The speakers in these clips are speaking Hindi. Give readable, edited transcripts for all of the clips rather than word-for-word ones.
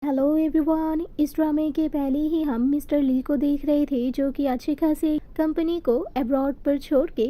Hello everyone. इस ड्रामे के पहले ही हम मिस्टर ली को देख रहे थे जो कि अच्छी खासी कंपनी को अब्रॉड पर छोड़ के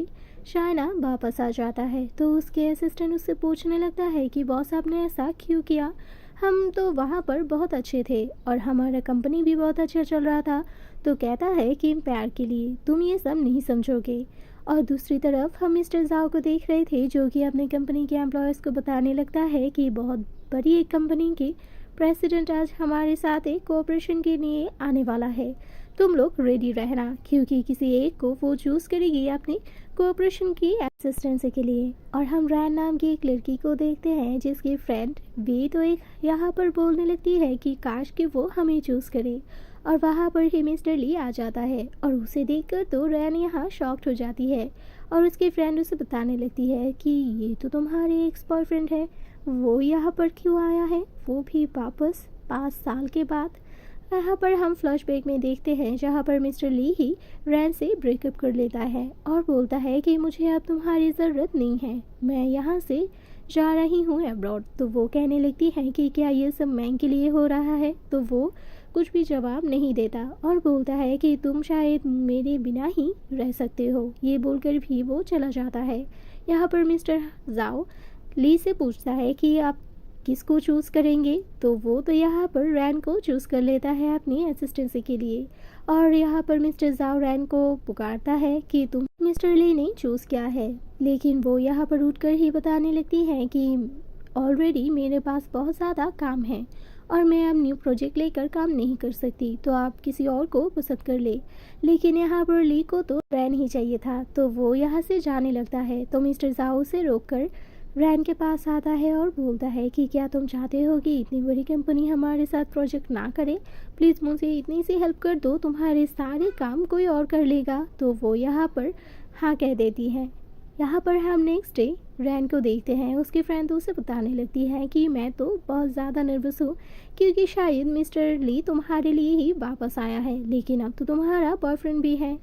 चाइना वापस आ जाता है। तो उसके असिस्टेंट उससे पूछने लगता है कि बॉस आपने ऐसा क्यों किया, हम तो वहाँ पर बहुत अच्छे थे और हमारा कंपनी भी बहुत अच्छा चल रहा था। तो कहता है कि प्यार के लिए तुम ये सब नहीं समझोगे। और दूसरी तरफ हम मिस्टर जाओ को देख रहे थे जो कि अपनी कंपनी के एम्प्लॉयज़ को बताने लगता है कि बहुत बड़ी एक कंपनी की प्रेसिडेंट आज हमारे साथ एक कोऑपरेशन के लिए आने वाला है। तुम लोग रेडी रहना क्योंकि किसी एक को वो चूज़ करेगी अपनी कोऑपरेशन की असिस्टेंसी के लिए। और हम रैन नाम की एक लड़की को देखते हैं जिसकी फ्रेंड वी तो एक यहाँ पर बोलने लगती है कि काश कि वो हमें चूज़ करे। और वहाँ पर ही मिस्टर ली आ जाता है और उसे देखकर तो रैन यहाँ शॉक्ड हो जाती है। और उसकी फ्रेंड उसे बताने लगती है कि ये तो तुम्हारे एक्स बॉयफ्रेंड है, वो यहाँ पर क्यों आया है, वो भी वापस 5 साल के बाद। यहाँ पर हम फ्लैशबैक में देखते हैं जहाँ पर मिस्टर ली ही रैन से ब्रेकअप कर लेता है और बोलता है कि मुझे अब तुम्हारी ज़रूरत नहीं है, मैं यहाँ से जा रही हूँ अब्रॉड। तो वो कहने लगती है कि क्या ये सब मैं के लिए हो रहा है। तो वो कुछ भी जवाब नहीं देता और बोलता है कि तुम शायद मेरे बिना ही रह सकते हो। ये बोलकर भी वो चला जाता है। यहाँ पर मिस्टर जाओ ली से पूछता है कि आप किसको चूज़ करेंगे। तो वो तो यहाँ पर रैन को चूज़ कर लेता है अपनी असिस्टेंसी के लिए। और यहाँ पर मिस्टर जाओ रैन को पुकारता है कि तुम मिस्टर ली ने चूज़ किया है। लेकिन वो यहाँ पर उठकर ही बताने लगती है कि ऑलरेडी मेरे पास बहुत ज़्यादा काम है और मैं अब न्यू प्रोजेक्ट लेकर काम नहीं कर सकती, तो आप किसी और को पसंद कर ले। लेकिन यहाँ पर ली को तो रैन ही चाहिए था। तो वो यहाँ से जाने लगता है। तो मिस्टर जाओ से रोककर रैन के पास आता है और बोलता है कि क्या तुम चाहते हो कि इतनी बड़ी कंपनी हमारे साथ प्रोजेक्ट ना करे, प्लीज़ मुझे इतनी सी हेल्प कर दो, तुम्हारे सारे काम कोई और कर लेगा। तो वो यहाँ पर हाँ कह देती है। यहाँ पर हम नेक्स्ट डे रैन को देखते हैं। उसकी फ्रेंड तो उसे बताने लगती है कि मैं तो बहुत ज़्यादा नर्वस हूँ क्योंकि शायद मिस्टर ली तुम्हारे लिए ही वापस आया है, लेकिन अब तो तुम्हारा बॉयफ्रेंड भी है,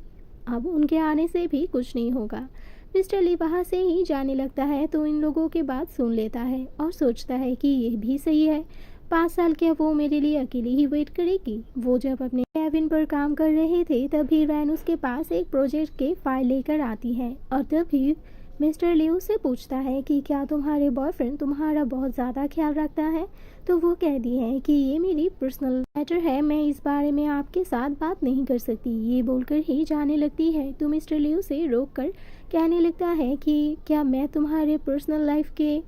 अब उनके आने से भी कुछ नहीं होगा। मिस्टर ली वहाँ से ही जाने लगता है तो इन लोगों की बात सुन लेता है और सोचता है कि ये भी सही है, 5 साल क्या वो मेरे लिए अकेली ही वेट करेगी। वो जब अपने कैबिन पर काम कर रहे थे तभी रैन उसके पास एक प्रोजेक्ट के फाइल लेकर आती है और तभी मिस्टर ली उससे पूछता है कि क्या तुम्हारे बॉयफ्रेंड तुम्हारा बहुत ज़्यादा ख्याल रखता है। तो वो कहती है कि ये मेरी पर्सनल मैटर है, मैं इस बारे में आपके साथ बात नहीं कर सकती। ये बोलकर ही जाने लगती है। तो मिस्टर ली उसे रोक कर कहने लगता है कि क्या मैं तुम्हारे पर्सनल लाइफ के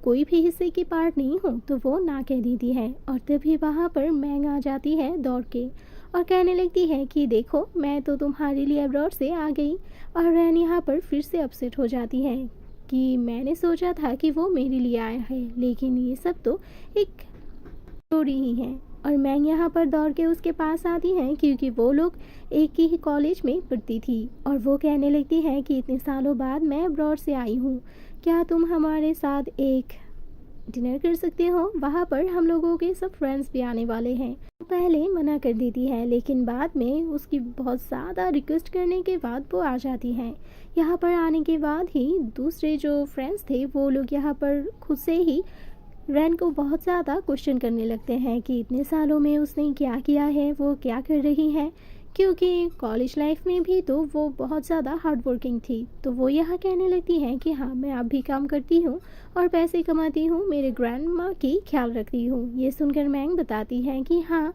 कोई भी हिस्से की पार्ट नहीं हूँ। तो वो ना कह देती है और तभी वहाँ पर मैंग आ जाती है दौड़ के और कहने लगती है कि देखो मैं तो तुम्हारे लिए अब्रॉड से आ गई। और रैन यहाँ पर फिर से अपसेट हो जाती है कि मैंने सोचा था कि वो मेरे लिए आया है, लेकिन ये सब तो एक स्टोरी ही है। और मैंग यहाँ पर दौड़ के उसके पास आती है क्योंकि वो लोग एक ही कॉलेज में पढ़ती थी और वो कहने लगती है कि इतने सालों बाद मैं अब्रॉड से आई हूँ, क्या तुम हमारे साथ एक डिनर कर सकते हो, वहाँ पर हम लोगों के सब फ्रेंड्स भी आने वाले हैं। वो पहले मना कर देती है लेकिन बाद में उसकी बहुत ज़्यादा रिक्वेस्ट करने के बाद वो आ जाती है। यहाँ पर आने के बाद ही दूसरे जो फ्रेंड्स थे वो लोग यहाँ पर खुद से ही रैन को बहुत ज़्यादा क्वेश्चन करने लगते हैं कि इतने सालों में उसने क्या किया है, वो क्या कर रही है, क्योंकि कॉलेज लाइफ में भी तो वो बहुत ज़्यादा हार्ड वर्किंग थी। तो वो यहाँ कहने लगती हैं कि हाँ मैं अब भी काम करती हूँ और पैसे कमाती हूँ, मेरे ग्रैंड माँ की ख्याल रखती हूँ। ये सुनकर मैंग बताती हैं कि हाँ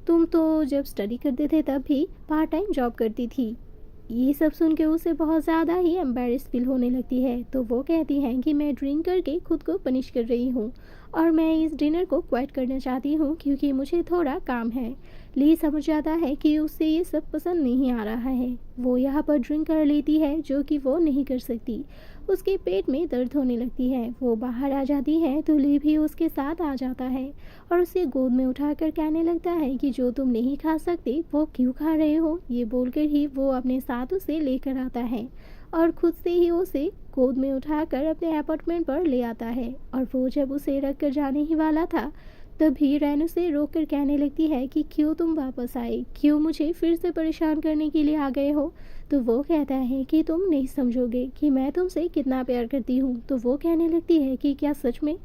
तुम तो जब स्टडी करते थे तब भी पार्ट टाइम जॉब करती थी। ये सब सुन के उसे बहुत ज़्यादा ही एम्बेरस फील होने लगती है। तो वो कहती हैं कि मैं ड्रिंक करके खुद को पनिश कर रही हूँ और मैं इस डिनर को क्विट करना चाहती हूँ क्योंकि मुझे थोड़ा काम है। ली समझ जाता है कि उसे ये सब पसंद नहीं आ रहा है। वो यहाँ पर ड्रिंक कर लेती है जो कि वो नहीं कर सकती। उसके पेट में दर्द होने लगती है। वो बाहर आ जाती है तो ली भी उसके साथ आ जाता है और उसे गोद में उठाकर कहने लगता है कि जो तुम नहीं खा सकते वो क्यों खा रहे हो। ये बोलकर ही वो अपने साथ उसे लेकर आता है और खुद से ही उसे गोद में उठाकर अपने अपार्टमेंट पर ले आता है। और वो जब उसे रख कर जाने ही वाला था तभी रैन उसे रोक कर कहने लगती है कि क्यों तुम वापस आए, क्यों मुझे फिर से परेशान करने के लिए आ गए हो। तो वो कहता है कि तुम नहीं समझोगे कि मैं तुमसे कितना प्यार करती हूँ। तो वो कहने लगती है कि क्या सच में।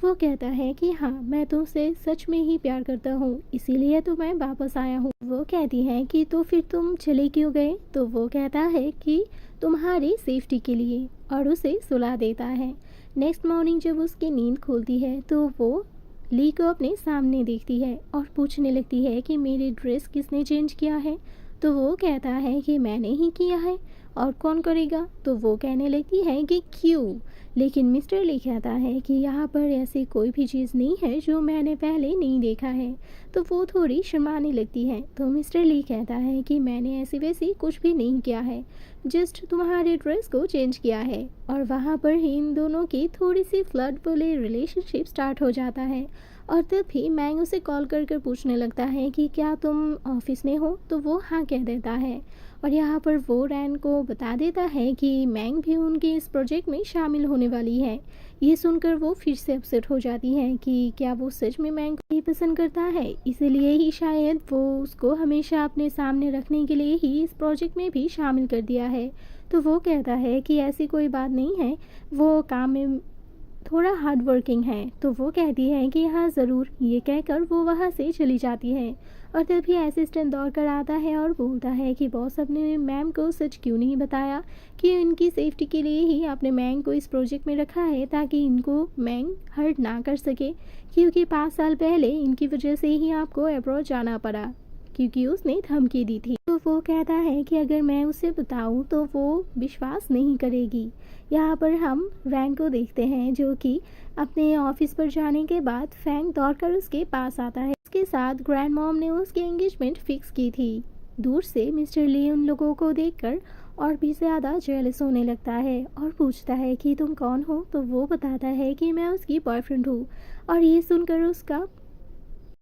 वो कहता है कि हाँ, मैं तुमसे सच में ही प्यार करता हूँ, इसीलिए तो मैं वापस आया हूँ। वो कहती है कि तो फिर तुम चले क्यों गए? तो वो कहता है कि तुम्हारी सेफ्टी के लिए, और उसे सुला देता है। नेक्स्ट मॉर्निंग जब उसकी नींद खुलती है तो वो ली को अपने सामने देखती है और पूछने लगती है कि मेरी ड्रेस किसने चेंज किया है? तो वो कहता है कि मैंने ही किया है, और कौन करेगा? तो वो कहने लगती है कि क्यों? लेकिन मिस्टर ली कहता है कि यहाँ पर ऐसी कोई भी चीज़ नहीं है जो मैंने पहले नहीं देखा है। तो वो थोड़ी शर्माने लगती है। तो मिस्टर ली कहता है कि मैंने ऐसी वैसी कुछ भी नहीं किया है, जस्ट तुम्हारे ड्रेस को चेंज किया है। और वहाँ पर ही इन दोनों की थोड़ी सी फ्लर्ट वाली रिलेशनशिप स्टार्ट हो जाता है। और तभी मैंग उसे कॉल कर कर पूछने लगता है कि क्या तुम ऑफिस में हो? तो वो हाँ कह देता है। और यहाँ पर वो रैन को बता देता है कि मैंग भी उनके इस प्रोजेक्ट में शामिल होने वाली है। ये सुनकर वो फिर से अपसेट हो जाती है कि क्या वो सच में मैंग को ही पसंद करता है, इसीलिए ही शायद वो उसको हमेशा अपने सामने रखने के लिए ही इस प्रोजेक्ट में भी शामिल कर दिया है। तो वो कहता है कि ऐसी कोई बात नहीं है, वो काम में थोड़ा हार्ड वर्किंग है। तो वो कहती है कि हाँ ज़रूर, ये कहकर वो वहाँ से चली जाती है। और तभी असिस्टेंट दौड़ कर आता है और बोलता है कि बॉस अपने मैम को सच क्यों नहीं बताया कि इनकी सेफ्टी के लिए ही आपने मैंग को इस प्रोजेक्ट में रखा है, ताकि इनको मैंग हर्ट ना कर सके, क्योंकि 5 साल पहले इनकी वजह से ही आपको अब्रॉड जाना पड़ा, क्योंकि उसने धमकी दी थी। तो वो कहता है कि अगर मैं उसे बताऊं तो वो विश्वास नहीं करेगी। यहाँ पर हम रैन को देखते हैं जो कि अपने ऑफिस पर जाने के बाद फैंग दौड़कर उसके पास आता है। उसके साथ ग्रैंड मॉम ने उसकी एंगेजमेंट फिक्स की थी। दूर से मिस्टर ली उन लोगों को देखकर और भी ज़्यादा जेलस होने लगता है और पूछता है कि तुम कौन हो? तो वो बताता है कि मैं उसकी बॉयफ्रेंड हूँ। और ये सुनकर उसका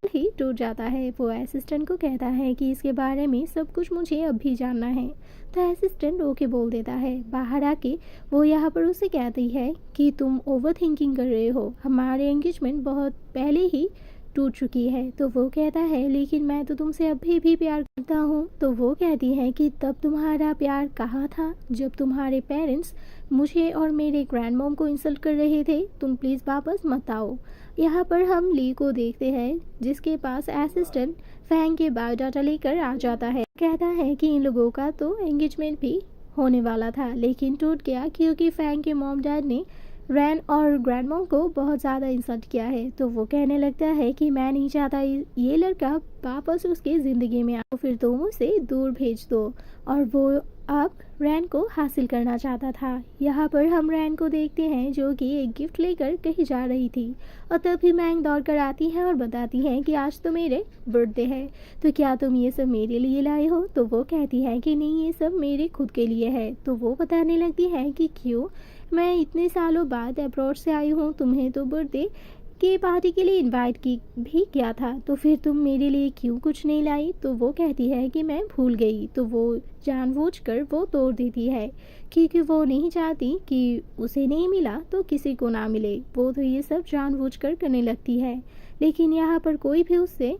ही टूट जाता है। वो असिस्टेंट को कहता है कि इसके बारे में सब कुछ मुझे अब भी जानना है। तो असिस्टेंट ओके बोल देता है। बाहर आके वो यहाँ पर उसे कहती है कि तुम ओवर थिंकिंग कर रहे हो, हमारे एंगेजमेंट बहुत पहले ही टूट चुकी है। तो वो कहता है लेकिन मैं तो तुमसे अभी भी प्यार करता हूँ। तो वो कहती है कि तब तुम्हारा प्यार कहाँ था जब तुम्हारे पेरेंट्स मुझे और मेरे ग्रैंड मॉम को इंसल्ट कर रहे थे? तुम प्लीज़ वापस मत आओ। यहाँ पर हम ली को देखते हैं जिसके पास असिस्टेंट फैंग के बायोडाटा लेकर आ जाता है। कहता है कि इन लोगों का तो एंगेजमेंट भी होने वाला था लेकिन टूट गया क्योंकि फैंग के मॉम डैड ने रैन और ग्रैंड मॉम को बहुत ज़्यादा इंसल्ट किया है। तो वो कहने लगता है कि मैं नहीं चाहता ये लड़का वापस उसकी ज़िंदगी में आओ, फिर तुम उसे दूर भेज दो। और वो अब रैन को हासिल करना चाहता था। यहाँ पर हम रैन को देखते हैं जो कि एक गिफ्ट लेकर कहीं जा रही थी। और तभी मैंग दौड़ कर आती है और बताती है कि आज तो मेरे बर्थडे है, तो क्या तुम ये सब मेरे लिए लाए हो? तो वो कहती है कि नहीं, ये सब मेरे खुद के लिए है। तो वो बताने लगती है कि क्यों, मैं इतने सालों बाद अब्रॉड से आई हूँ, तुम्हें तो बर्थडे के पार्टी के लिए इनवाइट की भी किया था, तो फिर तुम मेरे लिए क्यों कुछ नहीं लाई? तो वो कहती है कि मैं भूल गई। तो वो जानबूझकर वो तोड़ देती है क्योंकि वो नहीं चाहती कि उसे नहीं मिला तो किसी को ना मिले। वो तो ये सब जानबूझकर करने लगती है, लेकिन यहाँ पर कोई भी उससे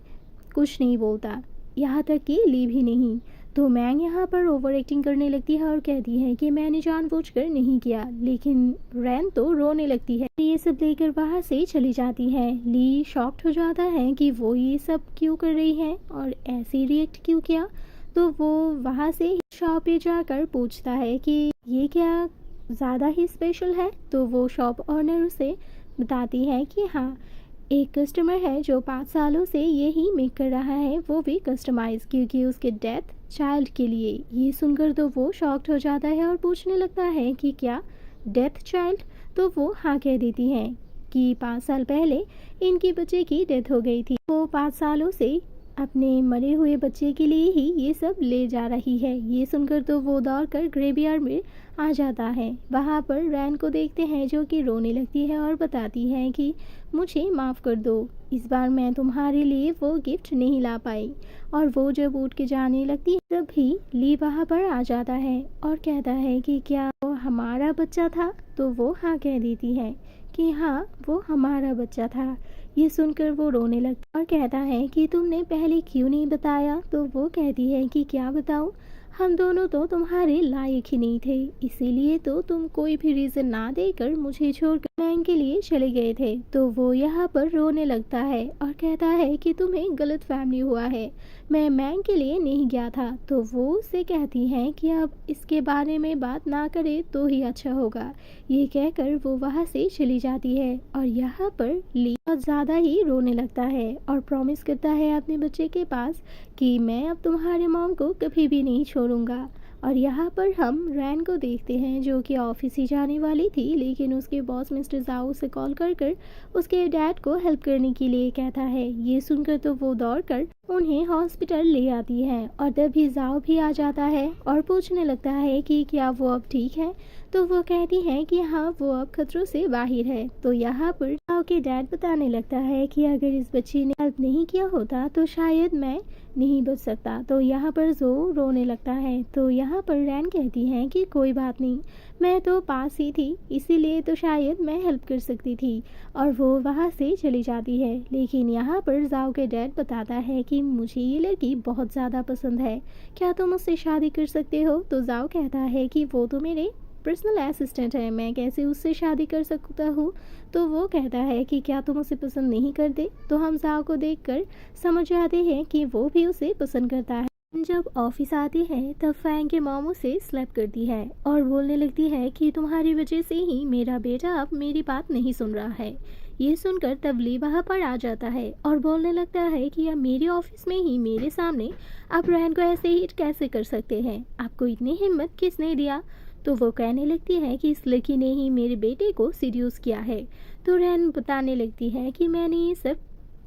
कुछ नहीं बोलता, यहाँ तक कि ली भी नहीं। तो मैंग यहाँ पर ओवर एक्टिंग करने लगती है और कहती है कि मैंने जानबूझकर नहीं किया, लेकिन रैन तो रोने लगती है। ये सब लेकर वहाँ से चली जाती है। ली शॉक्ड हो जाता है कि वो ये सब क्यों कर रही है और ऐसे रिएक्ट क्यों किया। तो वो वहाँ से शॉप पे जाकर पूछता है कि ये क्या ज़्यादा ही स्पेशल है? तो वो शॉप ऑनर उसे बताती है कि हाँ, एक कस्टमर है जो 5 सालों से यही मेक कर रहा है, वो भी कस्टमाइज, क्योंकि उसके डेथ चाइल्ड के लिए। ये सुनकर तो वो शॉक्ड हो जाता है और पूछने लगता है कि क्या डेथ चाइल्ड? तो वो हाँ कह देती है कि 5 साल पहले इनके बच्चे की डेथ हो गई थी। वो 5 सालों से अपने मरे हुए बच्चे के लिए ही ये सब ले जा रही है। ये सुनकर तो वो दौड़कर ग्रेवयार्ड में आ जाता है। वहाँ पर रैन को देखते हैं जो कि रोने लगती है और बताती है कि मुझे माफ़ कर दो, इस बार मैं तुम्हारे लिए वो गिफ्ट नहीं ला पाई। और वो जब उठ के जाने लगती है तभी ली वहाँ पर आ जाता है और कहता है कि क्या वो हमारा बच्चा था? तो वो हाँ कह देती है कि हाँ, वो हमारा बच्चा था। ये सुनकर वो रोने लगता और कहता है कि तुमने पहले क्यों नहीं बताया? तो वो कहती है कि क्या बताऊँ, हम दोनों तो तुम्हारे लायक ही नहीं थे, इसीलिए तो तुम कोई भी रीज़न ना देकर मुझे छोड़कर मैंग के लिए चले गए थे। तो वो यहाँ पर रोने लगता है और कहता है कि तुम्हें गलत फहमी हुआ है, मैं मैंग के लिए नहीं गया था। तो वो उससे कहती हैं कि अब इसके बारे में बात ना करे तो ही अच्छा होगा। ये कहकर वो वहाँ से चली जाती है और यहाँ पर ली बहुत ज़्यादा ही रोने लगता है और प्रॉमिस करता है अपने बच्चे के पास कि मैं अब तुम्हारे मॉम को कभी भी नहीं छोड़ूंगा। और यहाँ पर हम रैन को देखते हैं जो कि ऑफिस ही जाने वाली थी, लेकिन उसके बॉस मिस्टर जाओ से कॉल कर कर उसके डैड को हेल्प करने के लिए कहता है। ये सुनकर तो वो दौड़कर उन्हें हॉस्पिटल ले आती है और तभी जाओ भी आ जाता है और पूछने लगता है कि क्या वो अब ठीक है। तो वो कहती है कि हाँ, वो अब खतरों से बाहर है। तो यहाँ पर जाओ के डैड बताने लगता है कि अगर इस बच्ची ने हेल्प नहीं किया होता तो शायद मैं नहीं बच सकता। तो यहाँ पर जो रोने लगता है। तो यहाँ पर रैन कहती है कि कोई बात नहीं, मैं तो पास ही थी, इसीलिए तो शायद मैं हेल्प कर सकती थी। और वो वहाँ से चली जाती है। लेकिन यहाँ पर जाओ के डैड बताता है कि मुझे ये लड़की बहुत ज़्यादा पसंद है, क्या तुम उससे शादी कर सकते हो। तो जाओ कहता है कि वो तो मेरे पर्सनल असिस्टेंट है, मैं कैसे उससे शादी कर सकता हूँ। तो वो कहता है कि क्या तुम उसे पसंद नहीं करते। तो हम जाओ को देखकर समझ जाते हैं कि वो भी उसे पसंद करता है। जब ऑफिस आती है तब फैंग के मॉम उसे स्लैप करती है और बोलने लगती है कि तुम्हारी वजह से ही मेरा बेटा अब मेरी बात नहीं सुन रहा है। ये सुनकर तब ली वहाँ पर आ जाता है और बोलने लगता है कि अब मेरे ऑफिस में ही मेरे सामने आप रैन को ऐसे ही कैसे कर सकते हैं, आपको इतनी हिम्मत किसने दिया। तो वो कहने लगती है कि इस लड़की ने ही मेरे बेटे को सीड्यूस किया है। तो रैन बताने लगती है कि मैंने ये सब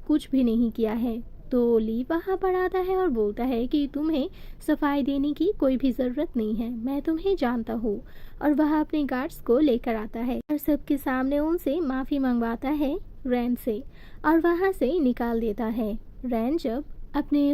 कुछ भी नहीं किया है। तो ली वहाँ पर आता है और बोलता है कि तुम्हें सफाई देने की कोई भी ज़रूरत नहीं है, मैं तुम्हें जानता हूँ। और वह अपने गार्ड्स को लेकर आता है और सबके सामने उनसे माफ़ी मंगवाता है रैन से और वहाँ से निकाल देता है। रैन जब अपने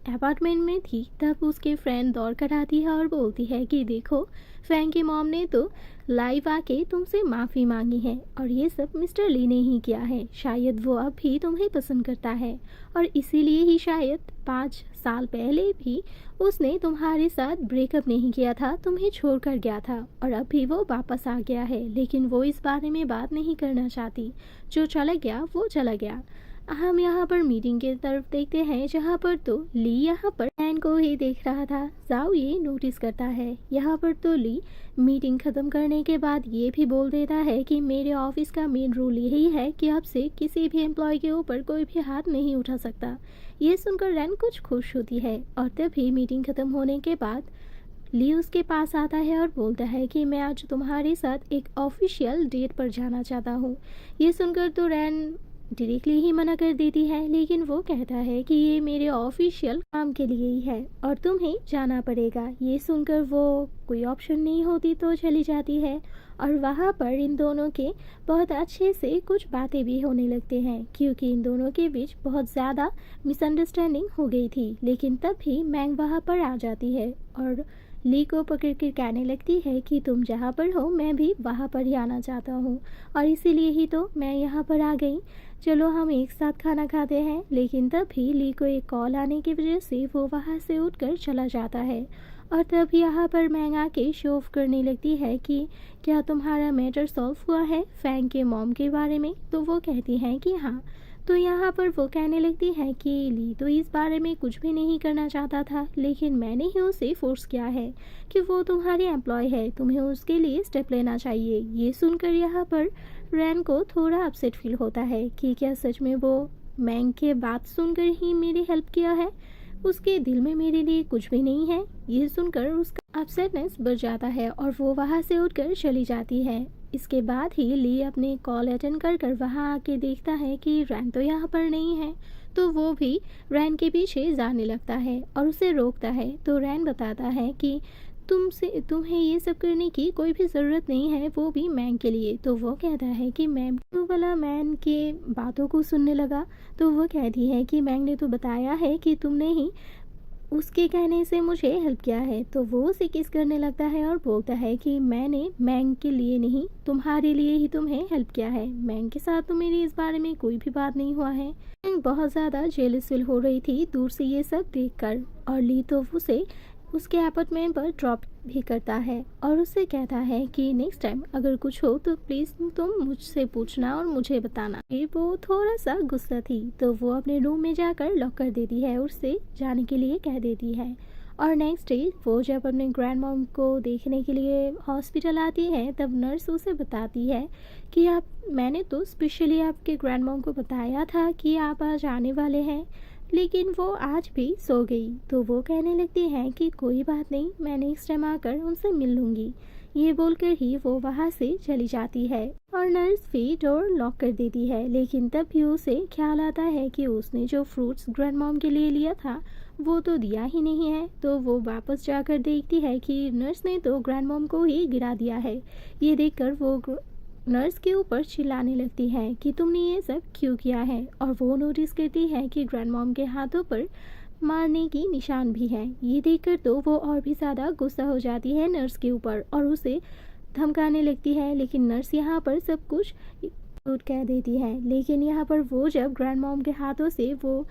अपार्टमेंट में थी तब उसके फ्रेंड दौड़ कर आती है और बोलती है कि देखो, फैंग की मॉम ने तो लाइव आके तुमसे माफ़ी मांगी है और ये सब मिस्टर ली ने ही किया है। शायद वो अब भी तुम्हें पसंद करता है और इसीलिए ही शायद 5 साल पहले भी उसने तुम्हारे साथ ब्रेकअप नहीं किया था, तुम्हें छोड़कर गया था और अब भी वो वापस आ गया है। लेकिन वो इस बारे में बात नहीं करना चाहती, जो चला गया वो चला गया। हम यहाँ पर मीटिंग की तरफ देखते हैं जहाँ पर तो ली यहाँ पर रैन को ही देख रहा था। जाओ ये नोटिस करता है। यहाँ पर तो ली मीटिंग ख़त्म करने के बाद ये भी बोल देता है कि मेरे ऑफिस का मेन रूल यही है कि अब से किसी भी एम्प्लॉय के ऊपर कोई भी हाथ नहीं उठा सकता। ये सुनकर रैन कुछ खुश होती है और तभी मीटिंग ख़त्म होने के बाद ली उसके पास आता है और बोलता है कि मैं आज तुम्हारे साथ एक ऑफिशियल डेट पर जाना चाहता हूँ। ये सुनकर तो रैन डायरेक्टली ही मना कर देती है, लेकिन वो कहता है कि ये मेरे ऑफिशियल काम के लिए ही है और तुम्हें जाना पड़ेगा। ये सुनकर वो कोई ऑप्शन नहीं होती तो चली जाती है और वहाँ पर इन दोनों के बहुत अच्छे से कुछ बातें भी होने लगते हैं, क्योंकि इन दोनों के बीच बहुत ज़्यादा मिसअंडरस्टैंडिंग हो गई थी। लेकिन तब भी मैंग वहाँ पर आ जाती है और ली को पकड़ कर कहने लगती है कि तुम जहाँ पर हो मैं भी वहाँ पर ही आना चाहता हूँ और इसीलिए ही तो मैं यहाँ पर आ गई, चलो हम एक साथ खाना खाते हैं। लेकिन तभी ली को एक कॉल आने की वजह से वो वहाँ से उठकर चला जाता है और तब यहाँ पर मैंग आके शो ऑफ करने लगती है कि क्या तुम्हारा मैटर सॉल्व हुआ है फैंग के मॉम के बारे में। तो वो कहती हैं कि हाँ। तो यहाँ पर वो कहने लगती है कि ली तो इस बारे में कुछ भी नहीं करना चाहता था, लेकिन मैंने ही उसे फोर्स किया है कि वो तुम्हारी एम्प्लॉय है, तुम्हें उसके लिए स्टेप लेना चाहिए। ये सुनकर यहाँ पर रैन को थोड़ा अपसेट फील होता है कि क्या सच में वो मैंग के बात सुनकर ही मेरी हेल्प किया है, उसके दिल में मेरे लिए कुछ भी नहीं है। ये सुनकर उसका अपसेटनेस बढ़ जाता है और वो वहाँ से उठकर चली जाती है। इसके बाद ही ली अपने कॉल अटेंड कर कर वहाँ आके देखता है कि रैन तो यहाँ पर नहीं है। तो वो भी रैन के पीछे जाने लगता है और उसे रोकता है। तो रैन बताता है कि तुम्हें ये सब करने की कोई भी ज़रूरत नहीं है, वो भी मैंग के लिए। तो वो कहता है कि मैम तो वाला मैन के बातों को सुनने लगा। तो वो कहती है कि मैंग ने तो बताया है कि तुमने ही उसके कहने से मुझे हेल्प किया है। तो वो उसे किस करने लगता है और बोलता है कि मैंने मैंग के लिए नहीं, तुम्हारे लिए ही तुम्हें हेल्प किया है, मैंग के साथ तो मेरी इस बारे में कोई भी बात नहीं हुआ है। मैंग बहुत ज़्यादा जेलस फील हो रही थी दूर से ये सब देखकर और ली तो उसे उसके अपार्टमेंट पर ड्रॉप भी करता है और उससे कहता है कि नेक्स्ट टाइम अगर कुछ हो तो प्लीज़ तुम मुझसे पूछना और मुझे बताना। फिर वो थोड़ा सा गुस्सा थी तो वो अपने रूम में जाकर लॉक कर देती है और उससे जाने के लिए कह देती है। और नेक्स्ट डे वो जब अपने ग्रैंड मॉम को देखने के लिए हॉस्पिटल आती है तब नर्स उसे बताती है कि मैंने तो स्पेशली आपके ग्रैंड मॉम को बताया था कि आप आज आने वाले हैं, लेकिन वो आज भी सो गई। तो वो कहने लगती है कि कोई बात नहीं, मैं नेक्स्ट टाइम आकर उनसे मिल लूँगी। ये बोलकर ही वो वहाँ से चली जाती है और नर्स भी डोर लॉक कर देती है। लेकिन तब भी उसे ख्याल आता है कि उसने जो फ्रूट्स ग्रैंड मॉम के लिए लिया था वो तो दिया ही नहीं है। तो वो वापस जाकर देखती है कि नर्स ने तो ग्रैंड मॉम को ही गिरा दिया है। ये देखकर वो नर्स के ऊपर चिल्लाने लगती है कि तुमने ये सब क्यों किया है। और वो नोटिस करती है कि ग्रैंड मॉम के हाथों पर मारने की निशान भी है। ये देखकर तो वो और भी ज़्यादा गुस्सा हो जाती है नर्स के ऊपर और उसे धमकाने लगती है। लेकिन नर्स यहाँ पर सब कुछ झूठ कह देती है। लेकिन यहाँ पर वो जब ग्रैंड मॉम के हाथों से वो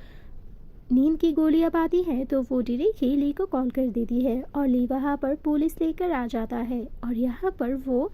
नींद की गोलियां पाती है तो वो डायरेक्टली ली को कॉल कर देती है और ली वहाँ पर पुलिस लेकर आ जाता है। और यहाँ पर वो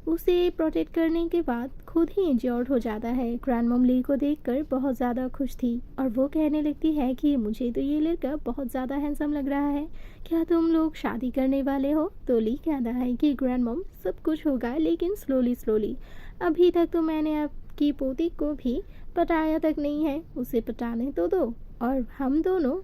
उसे प्रोटेक्ट करने के बाद खुद ही इंजर्ड हो जाता है। ग्रैंड मॉम ली को देखकर बहुत ज़्यादा खुश थी और वो कहने लगती है कि मुझे तो ये लड़का बहुत ज़्यादा हैंडसम लग रहा है, क्या तुम लोग शादी करने वाले हो। तो ली कहता है कि ग्रैंड मॉम सब कुछ होगा लेकिन स्लोली स्लोली, अभी तक तो मैंने आपकी पोती को भी पटाया तक नहीं है, उसे पटाने तो दो और हम दोनों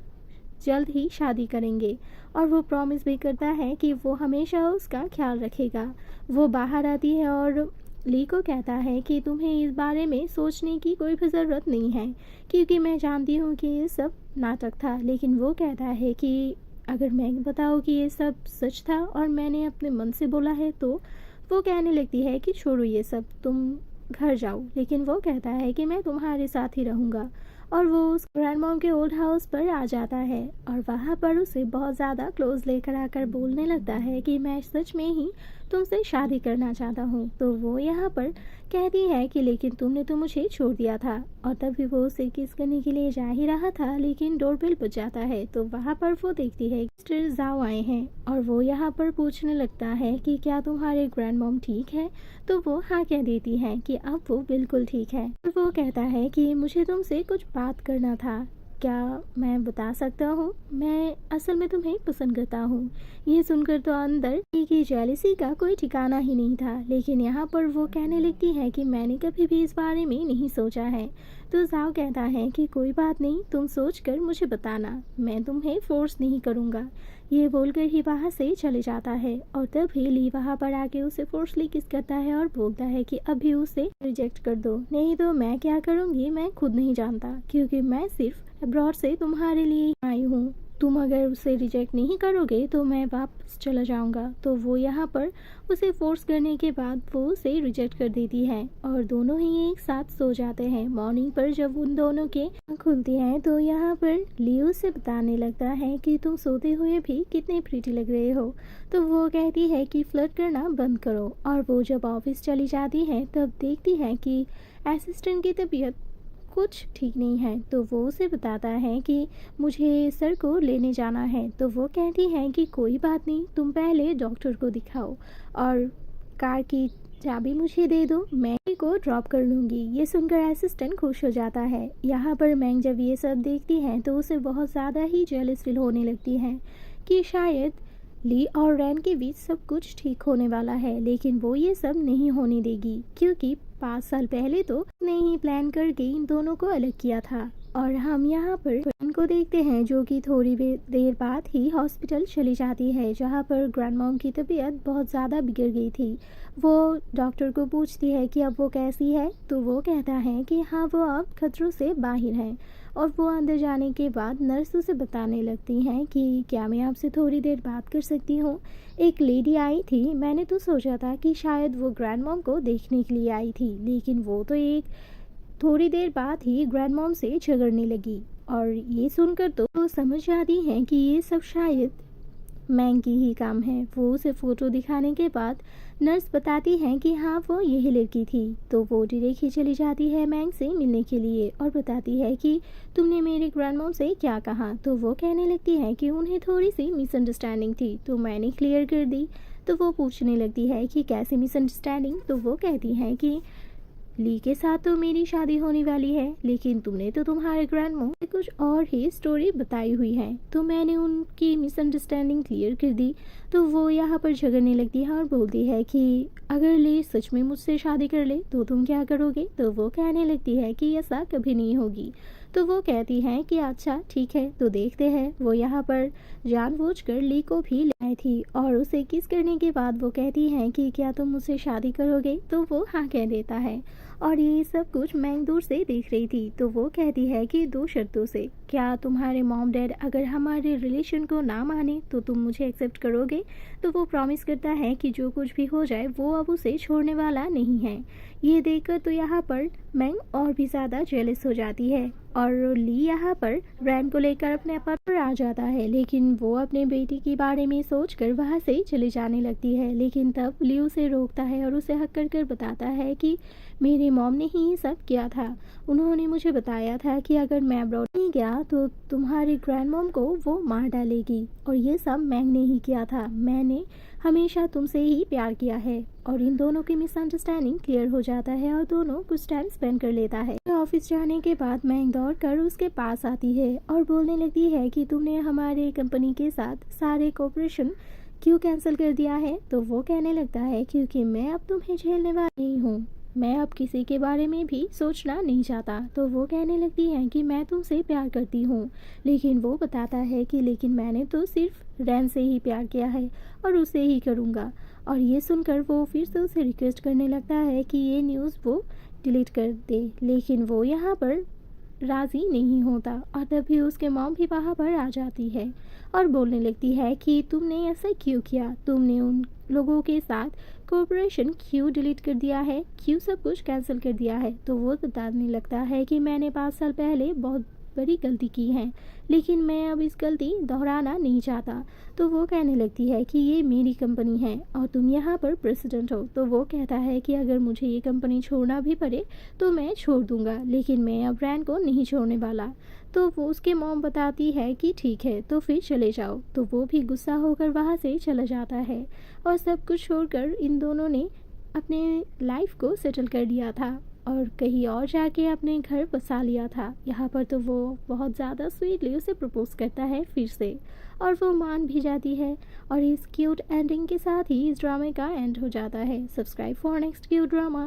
जल्द ही शादी करेंगे। और वो प्रॉमिस भी करता है कि वो हमेशा उसका ख्याल रखेगा। वो बाहर आती है और ली को कहता है कि तुम्हें इस बारे में सोचने की कोई भी ज़रूरत नहीं है क्योंकि मैं जानती हूँ कि ये सब नाटक था। लेकिन वो कहता है कि अगर मैं बताऊँ कि ये सब सच था और मैंने अपने मन से बोला है तो वो कहने लगती है कि छोड़ो ये सब, तुम घर जाओ। लेकिन वो कहता है कि मैं तुम्हारे साथ ही रहूँगा। और वो उस ग्रैंड मॉम के ओल्ड हाउस पर आ जाता है और वहाँ पर उसे बहुत ज़्यादा क्लोज लेकर आकर बोलने लगता है कि मैं सच में ही तुमसे शादी करना चाहता हूँ। तो वो यहाँ पर कहती है कि लेकिन तुमने तो मुझे छोड़ दिया था। और तभी वो उसे किस करने के लिए जा ही रहा था लेकिन डोरबेल बज जाता है। तो वहाँ पर वो देखती है मिस्टर जाओ आए हैं और वो यहाँ पर पूछने लगता है कि क्या तुम्हारे ग्रैंड मॉम ठीक है। तो वो हाँ कह देती है कि अब वो बिल्कुल ठीक है। और वो कहता है कि मुझे तुमसे कुछ बात करना था, क्या मैं बता सकता हूँ, मैं असल में तुम्हें पसंद करता हूँ। ये सुनकर तो अंदर की जेलिसी का कोई ठिकाना ही नहीं था। लेकिन यहाँ पर वो कहने लगती है कि मैंने कभी भी इस बारे में नहीं सोचा है। तो जाओ कहता है कि कोई बात नहीं, तुम सोच कर मुझे बताना, मैं तुम्हें फोर्स नहीं करूँगा। ये बोलकर ही वहाँ से चले जाता है और तभी ली वहाँ पर आके उसे फोर्सली किस करता है और बोलता है कि अभी उसे रिजेक्ट कर दो, नहीं तो मैं क्या करूँगी मैं खुद नहीं जानता, क्योंकि मैं सिर्फ अब्रॉड से तुम्हारे लिए आई हूँ। तुम अगर उसे रिजेक्ट नहीं करोगे तो मैं वापस चला जाऊंगा। तो वो यहाँ पर उसे फोर्स करने के बाद वो उसे रिजेक्ट कर देती है और दोनों ही एक साथ सो जाते हैं। मॉर्निंग पर जब उन दोनों के खुलती हैं तो यहाँ पर लियो से बताने लगता है कि तुम सोते हुए भी कितने प्रीटी लग रहे हो। तो वो कहती है कि फ्लर्ट करना बंद करो। और वो जब ऑफिस चली जाती है तब देखती है कि असिस्टेंट की तबीयत कुछ ठीक नहीं है। तो वो उसे बताता है कि मुझे सर को लेने जाना है। तो वो कहती है कि कोई बात नहीं, तुम पहले डॉक्टर को दिखाओ और कार की चाबी मुझे दे दो, मैं को ड्रॉप कर लूँगी। ये सुनकर असिस्टेंट खुश हो जाता है। यहाँ पर मैंग जब ये सब देखती है तो उसे बहुत ज़्यादा ही जेलस फील होने लगती है कि शायद ली और रैन के बीच सब कुछ ठीक होने वाला है। लेकिन वो ये सब नहीं होने देगी क्योंकि 5 साल पहले तो उसने ही प्लान करके इन दोनों को अलग किया था। और हम यहाँ पर इनको देखते हैं जो कि थोड़ी देर बाद ही हॉस्पिटल चली जाती है, जहाँ पर ग्रैंड मॉम की तबीयत बहुत ज़्यादा बिगड़ गई थी। वो डॉक्टर को पूछती है कि अब वो कैसी है। तो वो कहता है कि हाँ वो अब खतरों से बाहर है। और वो अंदर जाने के बाद नर्स उसे बताने लगती हैं कि क्या मैं आपसे थोड़ी देर बात कर सकती हूँ। एक लेडी आई थी, मैंने तो सोचा था कि शायद वो ग्रैंड मॉम को देखने के लिए आई थी, लेकिन वो तो एक थोड़ी देर बाद ही ग्रैंड मॉम से झगड़ने लगी। और ये सुनकर तो समझ आती है कि ये सब शायद मैंग की ही काम है। वो उसे फ़ोटो दिखाने के बाद नर्स बताती है कि हाँ वो यही लड़की थी। तो वो डायरेक्ट ही चली जाती है मैंग से मिलने के लिए और बताती है कि तुमने मेरे ग्रैंडमॉम से क्या कहा। तो वो कहने लगती है कि उन्हें थोड़ी सी मिसअंडरस्टैंडिंग थी तो मैंने क्लियर कर दी। तो वो पूछने लगती है कि कैसी मिसअंडरस्टैंडिंग। तो वो कहती है कि ली के साथ तो मेरी शादी होने वाली है, लेकिन तुमने तो तुम्हारे ग्रैंडमॉम से कुछ और ही स्टोरी बताई हुई है। तो मैंने उनकी मिसअंडरस्टैंडिंग क्लियर कर दी। तो वो यहाँ पर झगड़ने लगती है और बोलती है कि अगर ली सच में मुझसे शादी कर ले तो तुम क्या करोगे। तो वो कहने लगती है कि ऐसा कभी नहीं होगी। तो वो कहती है कि अच्छा ठीक है तो देखते हैं। वो यहाँ पर जानबूझकर ली को भी ले आई थी और उसे किस करने के बाद वो कहती है कि क्या तुम मुझसे शादी करोगे। तो वो हाँ कह देता है और ये सब कुछ मैंग दूर से देख रही थी। तो वो कहती है कि 2 शर्तों से, क्या तुम्हारे मॉम डैड अगर हमारे रिलेशन को ना माने तो तुम मुझे एक्सेप्ट करोगे। तो वो प्रॉमिस करता है कि जो कुछ भी हो जाए वो अब उसे छोड़ने वाला नहीं है। ये देखकर तो यहाँ पर मैंग और भी ज़्यादा जेलस हो जाती है और ली यहाँ पर रैन को लेकर अपने अपार्टमेंट पर आ जाता है, लेकिन वो अपने बेटी के बारे में सोचकर वहाँ से चले जाने लगती है। लेकिन तब ली उसे रोकता है और उसे हक कर बताता है कि मेरे मॉम ने ही ये सब किया था। उन्होंने मुझे बताया था कि अगर मैं अब्रॉड नहीं गया तो तुम्हारी ग्रैंड मॉम को वो मार डालेगी और ये सब मैंग ने ही किया था। मैंने हमेशा तुमसे ही प्यार किया है। और इन दोनों की मिसअंडरस्टैंडिंग क्लियर हो जाता है और दोनों कुछ टाइम स्पेंड कर लेता है। ऑफिस जाने के बाद मैंग दौड़ कर उसके पास आती है और बोलने लगती है कि तुमने हमारे कंपनी के साथ सारे कोऑपरेशन क्यों कैंसिल कर दिया है। तो वो कहने लगता है क्योंकि मैं अब तुम्हें झेलने वाली नहीं हूँ, मैं अब किसी के बारे में भी सोचना नहीं चाहता। तो वो कहने लगती है कि मैं तुमसे प्यार करती हूँ, लेकिन वो बताता है कि लेकिन मैंने तो सिर्फ रैन से ही प्यार किया है और उसे ही करूँगा। और ये सुनकर वो फिर से उसे रिक्वेस्ट करने लगता है कि ये न्यूज़ वो डिलीट कर दे, लेकिन वो यहाँ पर राज़ी नहीं होता। और तभी उसके मॉम भी वहाँ पर आ जाती है और बोलने लगती है कि तुमने ऐसा क्यों किया, तुमने उन लोगों के साथ कोऑपरेशन क्यों डिलीट कर दिया है, क्यों सब कुछ कैंसिल कर दिया है। तो वो बताने लगता है कि मैंने 5 साल पहले बहुत बड़ी गलती की है, लेकिन मैं अब इस गलती दोहराना नहीं चाहता। तो वो कहने लगती है कि ये मेरी कंपनी है और तुम यहाँ पर प्रेसिडेंट हो। तो वो कहता है कि अगर मुझे ये कंपनी छोड़ना भी पड़े तो मैं छोड़ दूंगा, लेकिन मैं अब रैन को नहीं छोड़ने वाला। तो वो उसके मॉम बताती है कि ठीक है तो फिर चले जाओ। तो वो भी गुस्सा होकर वहाँ से चला जाता है और सब कुछ छोड़कर इन दोनों ने अपने लाइफ को सेटल कर लिया था और कहीं और जाके अपने घर बसा लिया था। यहाँ पर तो वो बहुत ज़्यादा स्वीटली उसे प्रपोज करता है फिर से और वो मान भी जाती है। और इस क्यूट एंडिंग के साथ ही इस ड्रामे का एंड हो जाता है। Subscribe for next cute drama.